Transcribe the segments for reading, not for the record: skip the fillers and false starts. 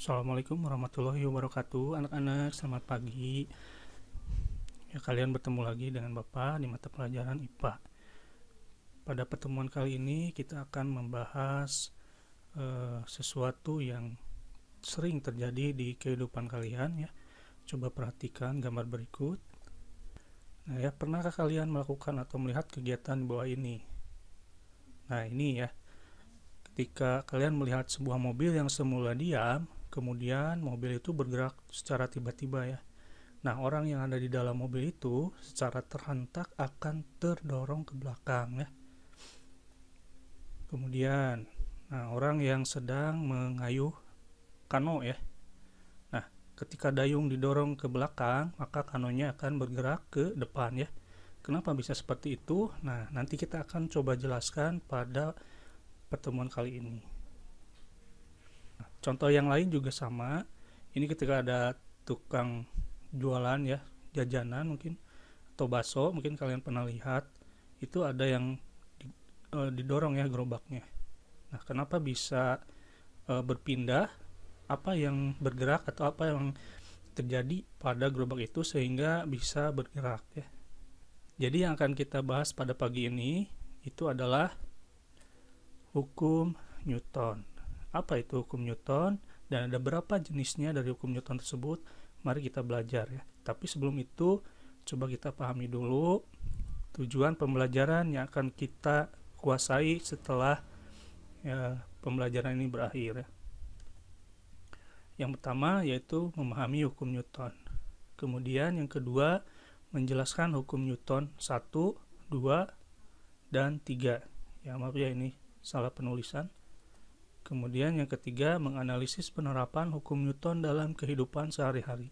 Assalamualaikum warahmatullahi wabarakatuh. Anak-anak, selamat pagi. Ya, kalian bertemu lagi dengan Bapak di mata pelajaran IPA. Pada pertemuan kali ini kita akan membahas sesuatu yang sering terjadi di kehidupan kalian ya. Coba perhatikan gambar berikut. Nah ya, pernahkah kalian melakukan atau melihat kegiatan di bawah ini? Nah ini ya, ketika kalian melihat sebuah mobil yang semula diam, kemudian mobil itu bergerak secara tiba-tiba ya. Nah, orang yang ada di dalam mobil itu secara terhentak akan terdorong ke belakang ya. Kemudian, orang yang sedang mengayuh kano ya. Nah, ketika dayung didorong ke belakang, maka kanonya akan bergerak ke depan ya. Kenapa bisa seperti itu? Nah, nanti kita akan coba jelaskan pada pertemuan kali ini. Contoh yang lain juga sama. Ini ketika ada tukang jualan ya, jajanan mungkin atau bakso, mungkin kalian pernah lihat itu ada yang didorong ya gerobaknya. Nah, kenapa bisa berpindah? Apa yang bergerak atau apa yang terjadi pada gerobak itu sehingga bisa bergerak ya. Jadi yang akan kita bahas pada pagi ini itu adalah hukum Newton. Apa itu hukum Newton dan ada berapa jenisnya dari hukum Newton tersebut? Mari kita belajar ya. Tapi sebelum itu coba kita pahami dulu tujuan pembelajaran yang akan kita kuasai setelah pembelajaran ini berakhir ya. Yang pertama yaitu memahami hukum Newton. Kemudian yang kedua menjelaskan hukum Newton 1, 2, dan 3. Ya maaf ya ini salah penulisan. Kemudian yang ketiga, menganalisis penerapan hukum Newton dalam kehidupan sehari-hari.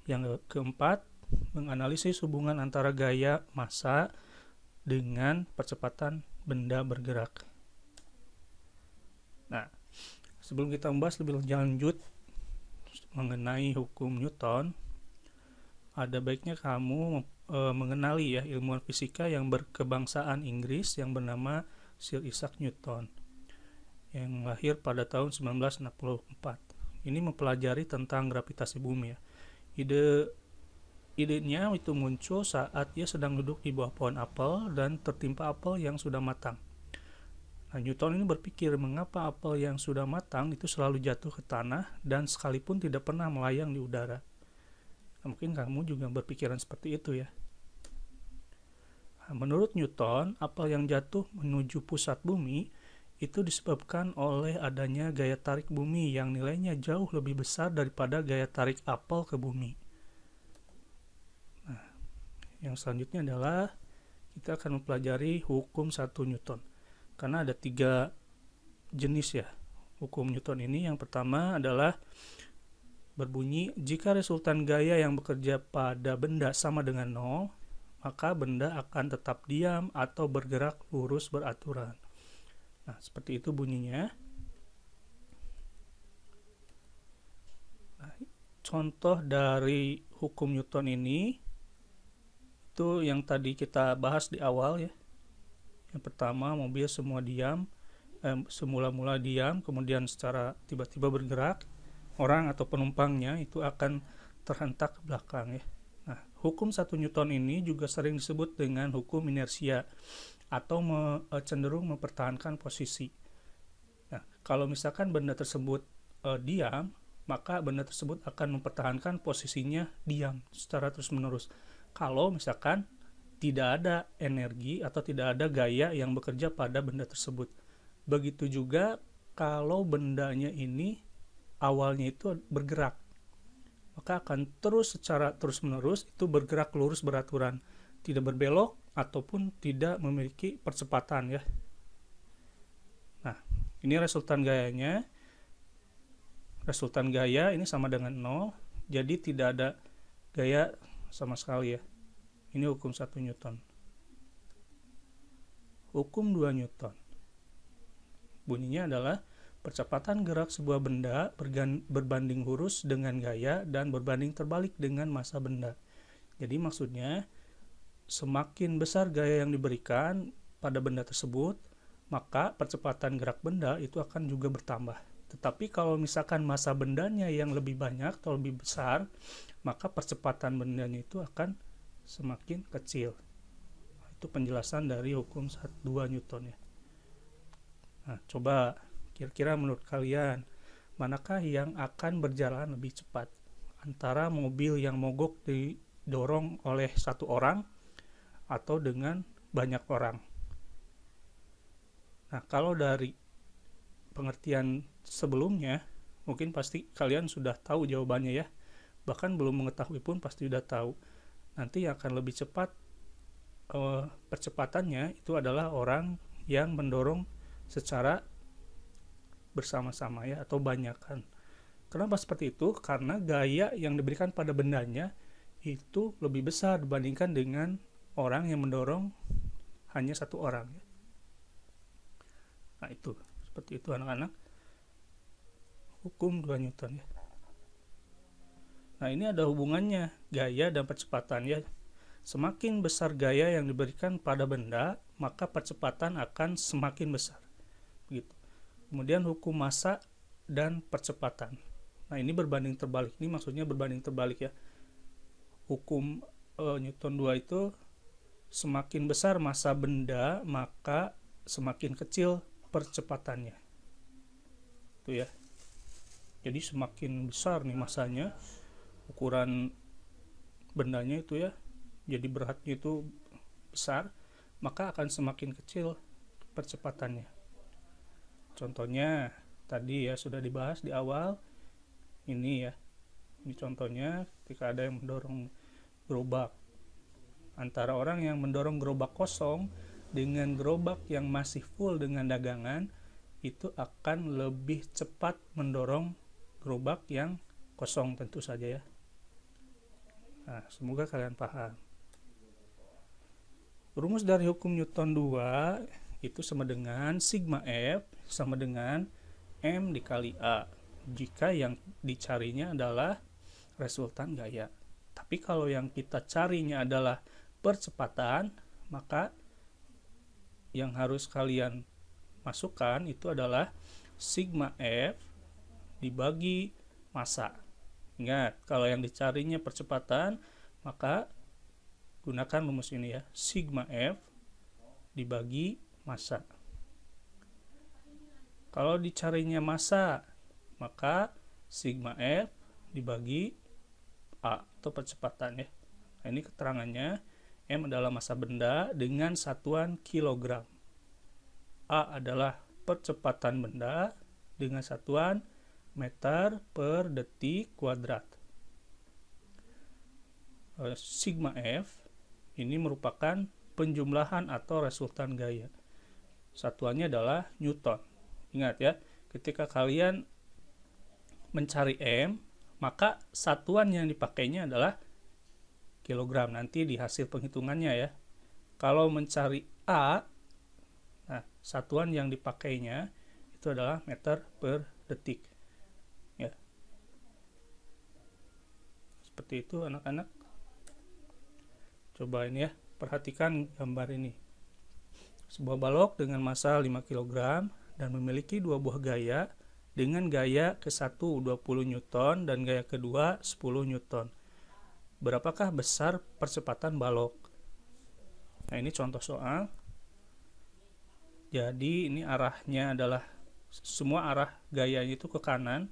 Yang keempat, menganalisis hubungan antara gaya massa dengan percepatan benda bergerak. Nah, sebelum kita membahas lebih lanjut mengenai hukum Newton, ada baiknya kamu mengenali ya ilmuwan fisika yang berkebangsaan Inggris yang bernama Sir Isaac Newton, yang lahir pada tahun 1964. Ini mempelajari tentang gravitasi bumi ya. Idenya itu muncul saat ia sedang duduk di bawah pohon apel dan tertimpa apel yang sudah matang. Nah, Newton ini berpikir mengapa apel yang sudah matang itu selalu jatuh ke tanah dan sekalipun tidak pernah melayang di udara. Nah, mungkin kamu juga berpikiran seperti itu ya. Nah, menurut Newton, apel yang jatuh menuju pusat bumi itu disebabkan oleh adanya gaya tarik bumi yang nilainya jauh lebih besar daripada gaya tarik apel ke bumi. Nah, yang selanjutnya adalah kita akan mempelajari hukum 1 Newton. Karena ada 3 jenis ya hukum Newton ini. Yang pertama adalah berbunyi, jika resultan gaya yang bekerja pada benda sama dengan 0, maka benda akan tetap diam atau bergerak lurus beraturan. Nah, seperti itu bunyinya. Nah, contoh dari hukum Newton ini itu yang tadi kita bahas di awal ya. Yang pertama, mobil semula-mula diam, kemudian secara tiba-tiba bergerak. Orang atau penumpangnya itu akan terhentak ke belakang ya. Nah, hukum 1 Newton ini juga sering disebut dengan hukum inersia atau cenderung mempertahankan posisi. Nah, kalau misalkan benda tersebut diam, maka benda tersebut akan mempertahankan posisinya diam secara terus-menerus. Kalau misalkan tidak ada energi atau tidak ada gaya yang bekerja pada benda tersebut. Begitu juga kalau bendanya ini awalnya itu bergerak, maka akan terus secara terus-menerus itu bergerak lurus beraturan, tidak berbelok ataupun tidak memiliki percepatan ya. Nah, ini resultan gayanya. Resultan gaya ini sama dengan 0, jadi tidak ada gaya sama sekali ya. Ini hukum 1 Newton. Hukum 2 Newton. Bunyinya adalah percepatan gerak sebuah benda berbanding lurus dengan gaya dan berbanding terbalik dengan massa benda. Jadi maksudnya semakin besar gaya yang diberikan pada benda tersebut, maka percepatan gerak benda itu akan juga bertambah. Tetapi kalau misalkan massa bendanya yang lebih banyak atau lebih besar, maka percepatan bendanya itu akan semakin kecil. Itu penjelasan dari hukum 2 Newton ya. Nah, coba kira-kira menurut kalian, manakah yang akan berjalan lebih cepat? Antara mobil yang mogok didorong oleh satu orang atau dengan banyak orang? Nah, kalau dari pengertian sebelumnya, mungkin pasti kalian sudah tahu jawabannya ya. Bahkan belum mengetahui pun pasti sudah tahu. Nanti yang akan lebih cepat percepatannya itu adalah orang yang mendorong secara bersama-sama ya, atau banyakan. Kenapa seperti itu? Karena gaya yang diberikan pada bendanya itu lebih besar dibandingkan dengan orang yang mendorong hanya satu orang ya. Nah, itu seperti itu anak-anak, hukum 2 Newton ya. Nah, ini ada hubungannya gaya dan percepatan ya. Semakin besar gaya yang diberikan pada benda, maka percepatan akan semakin besar. Begitu. Kemudian hukum massa dan percepatan. Nah, ini berbanding terbalik. Ini maksudnya berbanding terbalik ya. Hukum Newton 2 itu semakin besar massa benda, maka semakin kecil percepatannya. Itu ya. Jadi semakin besar nih massanya, ukuran bendanya itu ya, jadi beratnya itu besar, maka akan semakin kecil percepatannya. Contohnya tadi ya sudah dibahas di awal ini ya. Ini contohnya ketika ada yang mendorong gerobak. Antara orang yang mendorong gerobak kosong dengan gerobak yang masih full dengan dagangan, itu akan lebih cepat mendorong gerobak yang kosong tentu saja ya. Nah, semoga kalian paham. Rumus dari hukum Newton 2 itu sama dengan sigma F sama dengan M dikali A, jika yang dicarinya adalah resultan gaya. Tapi kalau yang kita carinya adalah percepatan, maka yang harus kalian masukkan itu adalah sigma F dibagi massa. Ingat, kalau yang dicarinya percepatan, maka gunakan rumus ini ya, sigma F dibagi massa. Kalau dicarinya massa, maka sigma F dibagi A atau percepatan ya. Nah, ini keterangannya. M adalah massa benda dengan satuan kilogram. A adalah percepatan benda dengan satuan meter per detik kuadrat. Sigma F ini merupakan penjumlahan atau resultan gaya. Satuannya adalah Newton. Ingat ya, ketika kalian mencari M, maka satuan yang dipakainya adalah kilogram nanti di hasil penghitungannya ya. Kalau mencari A, nah satuan yang dipakainya itu adalah meter per detik ya. Seperti itu anak-anak. Coba ini ya, perhatikan gambar ini. Sebuah balok dengan massa 5 kg dan memiliki 2 buah gaya dengan gaya ke-1 20 Newton dan gaya kedua 10 Newton. Berapakah besar percepatan balok? Nah, ini contoh soal. Jadi ini arahnya adalah semua arah gayanya itu ke kanan.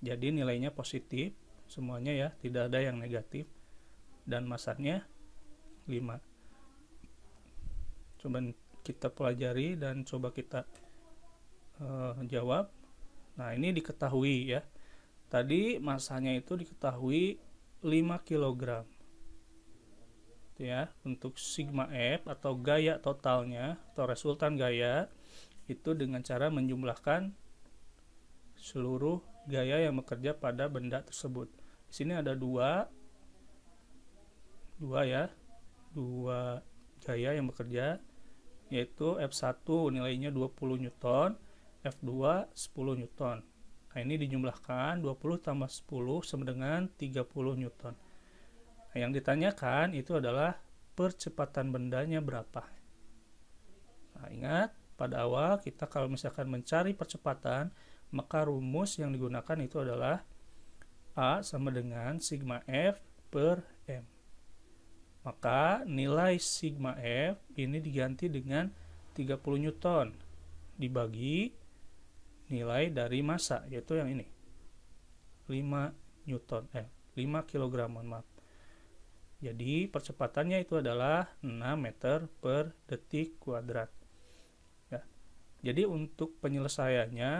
Jadi nilainya positif semuanya ya, tidak ada yang negatif. Dan massanya 5. Coba kita pelajari dan coba kita jawab. Nah, ini diketahui ya. Tadi massanya itu diketahui 5 kg ya. Untuk sigma F atau gaya totalnya atau resultan gaya itu dengan cara menjumlahkan seluruh gaya yang bekerja pada benda tersebut. Di sini ada dua ya, 2 gaya yang bekerja, yaitu F1 nilainya 20 Newton, F2 10 Newton. Nah, ini dijumlahkan 20 tambah 10 sama dengan 30 Newton. Nah, yang ditanyakan itu adalah percepatan bendanya berapa. Nah, ingat pada awal kita kalau misalkan mencari percepatan, maka rumus yang digunakan itu adalah A sama dengan sigma F per M. Maka nilai sigma F ini diganti dengan 30 Newton dibagi nilai dari massa, yaitu yang ini 5 kg, maaf. Jadi percepatannya itu adalah 6 meter per detik kuadrat ya. Jadi untuk penyelesaiannya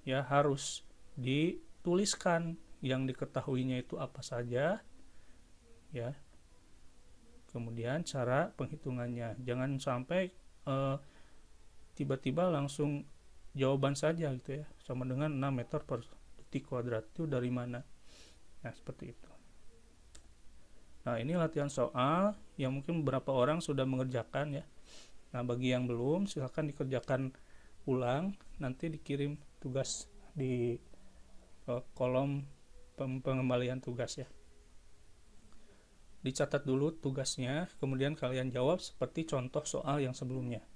ya harus dituliskan yang diketahuinya itu apa saja ya, kemudian cara penghitungannya. Jangan sampai tiba-tiba langsung jawaban saja gitu ya, sama dengan 6 meter per detik kuadrat, itu dari mana. Nah seperti itu. Nah ini latihan soal yang mungkin beberapa orang sudah mengerjakan ya. Nah bagi yang belum, silahkan dikerjakan ulang, nanti dikirim tugas di kolom pengembalian tugas ya. Dicatat dulu tugasnya, kemudian kalian jawab seperti contoh soal yang sebelumnya.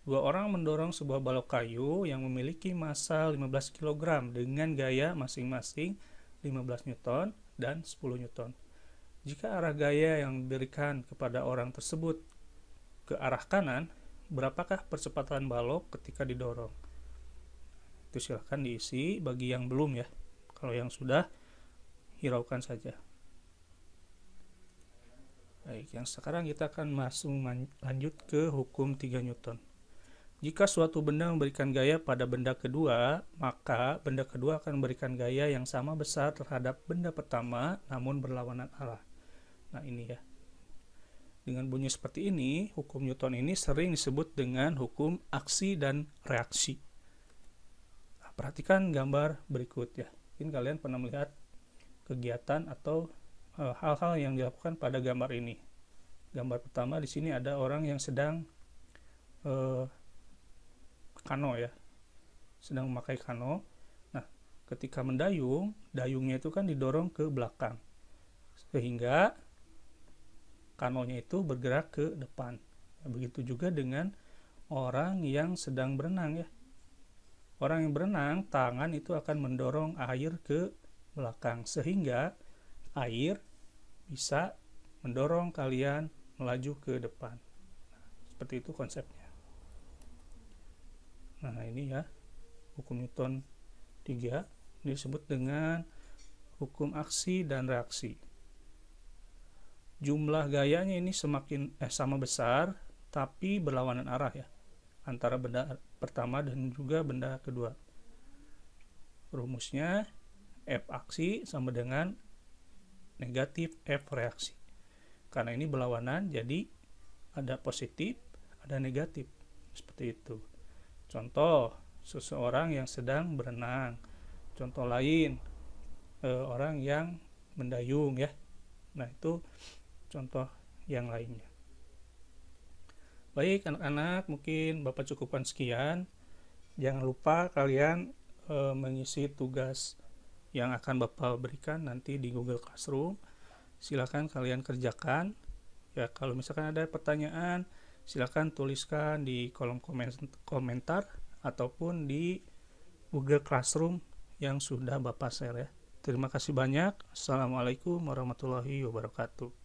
2 orang mendorong sebuah balok kayu yang memiliki massa 15 kg dengan gaya masing-masing 15 Newton dan 10 Newton. Jika arah gaya yang diberikan kepada orang tersebut ke arah kanan, berapakah percepatan balok ketika didorong? Itu silahkan diisi bagi yang belum ya. Kalau yang sudah, hiraukan saja. Baik, yang sekarang kita akan lanjut ke hukum 3 Newton. Jika suatu benda memberikan gaya pada benda kedua, maka benda kedua akan memberikan gaya yang sama besar terhadap benda pertama, namun berlawanan arah. Nah ini ya. Dengan bunyi seperti ini, hukum Newton ini sering disebut dengan hukum aksi dan reaksi. Nah, perhatikan gambar berikut ya. Mungkin kalian pernah melihat kegiatan atau hal-hal yang dilakukan pada gambar ini. Gambar pertama di sini ada orang yang sedang kano ya, sedang memakai kano. Nah, ketika mendayung, dayungnya itu kan didorong ke belakang, sehingga kanonya itu bergerak ke depan. Begitu juga dengan orang yang sedang berenang ya. Orang yang berenang, tangan itu akan mendorong air ke belakang, sehingga air bisa mendorong kalian melaju ke depan. Seperti itu konsepnya. Nah ini ya, hukum Newton 3 disebut dengan hukum aksi dan reaksi. Jumlah gayanya ini semakin sama besar, tapi berlawanan arah ya, antara benda pertama dan juga benda kedua. Rumusnya F aksi sama dengan negatif F reaksi. Karena ini berlawanan, jadi ada positif, ada negatif. Seperti itu. Contoh, seseorang yang sedang berenang. Contoh lain, orang yang mendayung ya. Nah itu contoh yang lainnya. Baik anak-anak, mungkin Bapak cukupkan sekian. Jangan lupa kalian mengisi tugas yang akan Bapak berikan nanti di Google Classroom. Silakan kalian kerjakan. Ya, kalau misalkan ada pertanyaan, silakan tuliskan di kolom komentar ataupun di Google Classroom yang sudah Bapak share ya. Terima kasih banyak. Assalamualaikum warahmatullahi wabarakatuh.